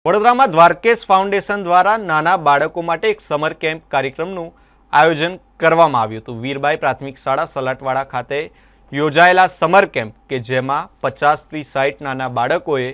વડોદરામાં દ્વારકેશ ફાઉન્ડેશન દ્વારા નાના બાળકો માટે એક સમર કેમ્પ કાર્યક્રમનું આયોજન કરવામાં આવ્યું હતું। વીરબાઈ પ્રાથમિક શાળા સલાટવાડા ખાતે યોજાયેલા સમર કેમ્પ કે જેમાં 50 થી 60 નાના બાળકોએ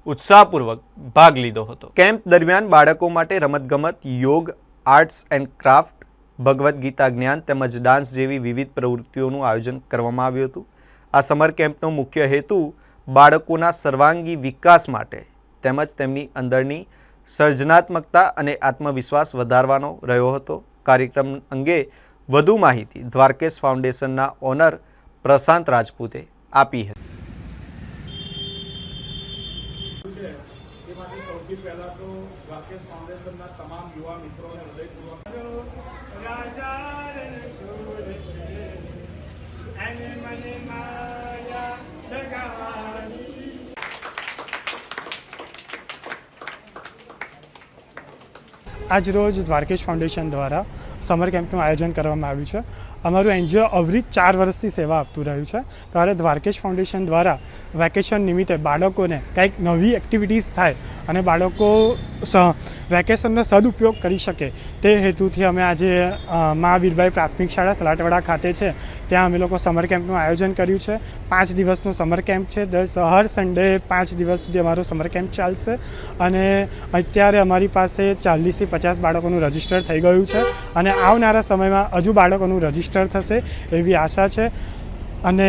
ઉત્સાહપૂર્વક ભાગ લીધો હતો। કેમ્પ દરમિયાન બાળકો માટે રમતગમત, યોગ, arts and craft, Bhagavad Gita જ્ઞાન તેમજ ડાન્સ જેવી વિવિધ પ્રવૃત્તિઓનું આયોજન કરવામાં આવ્યું હતું। આ સમર કેમ્પનો મુખ્ય હેતુ બાળકોના સર્વાંગી વિકાસ માટે તેમજ તેમની અંદરની સર્જનાત્મકતા અને આત્મવિશ્વાસ વધારવાનો રહ્યો હતો। કાર્યક્રમ અંગે વધુ માહિતી દ્વારકેશ ફાઉન્ડેશનના ઓનર પ્રશાંત રાજપૂતે આપી હતી। સૌથી પહેલા તો દ્વારકેશ ફાઉન્ડેશનના તમામ યુવા મિત્રોને હૃદયપૂર્વક આજ રોજ દ્વારકેશ ફાઉન્ડેશન દ્વારા સમર કેમ્પનું આયોજન કરવામાં આવ્યું છે। અમારું એનજીઓ અવરી 4 વર્ષથી સેવા આપતું રહ્યું છે। ત્યારે દ્વારકેશ ફાઉન્ડેશન દ્વારા વેકેશન નિમિત્તે બાળકોને કંઈક નવી એક્ટિવિટીઝ થાય અને બાળકો વેકેશનનો સદુપયોગ કરી શકે તે હેતુથી અમે આજે મા વીરબાઈ પ્રાથમિક શાળા સલાટવાડા ખાતે છે ત્યાં અમે લોકો સમર કેમ્પનું આયોજન કર્યું છે। 5 દિવસનો સમર કેમ્પ છે। હર સન્ડે 5 દિવસ સુધી અમારો સમર કેમ્પ ચાલશે અને અત્યારે અમારી પાસે 40 થી 50 બાળકોનું રજિસ્ટર થઈ ગયું છે અને આવનારા સમયમાં હજુ બાળકોનું રજિસ્ટર થશે એવી આશા છે। અને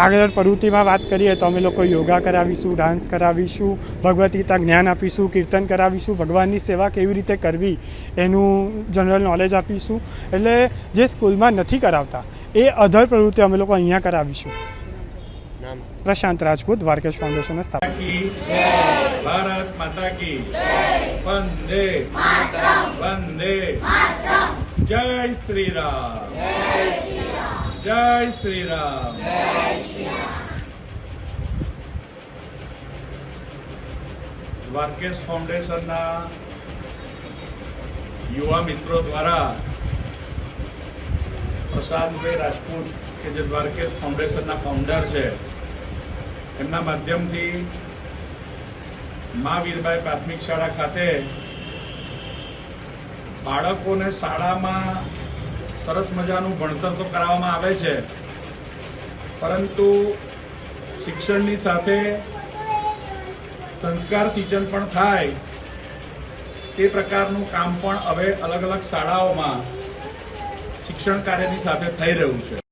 આગળ પ્રવૃત્તિમાં વાત કરીએ તો અમે લોકો યોગા કરાવીશું, ડાન્સ કરાવીશું, ભગવદ્ ગીતા જ્ઞાન આપીશું, કીર્તન કરાવીશું, ભગવાનની સેવા કેવી રીતે કરવી એનું જનરલ નોલેજ આપીશું। એટલે જે સ્કૂલમાં નથી કરાવતા એ અધર પ્રવૃત્તિઓ અમે લોકો અહીંયા કરાવીશું। प्रशांत राजपूत, દ્વારકેશ ફાઉન્ડેશન स्थापना। ભારત માતા કી વંદે વંદે જય શ્રી રામ, જય શ્રી રામ। દ્વારકેશ ફાઉન્ડેશનના યુવા મિત્રો દ્વારા પ્રશાંતભાઈ રાજપૂત કે જે દ્વારકેશ ફાઉન્ડેશનના ફાઉન્ડર છે એમના માધ્યમથી મા વીરબાઈ પ્રાથમિક શાળા ખાતે બાળકોને શાળામાં સરસ મજાનું ભણતર તો કરાવવામાં આવે છે, પરંતુ શિક્ષણની સાથે સંસ્કાર સિંચન પણ થાય તે પ્રકારનું કામ પણ હવે અલગ અલગ શાળાઓમાં શિક્ષણ કાર્યની સાથે થઈ રહ્યું છે।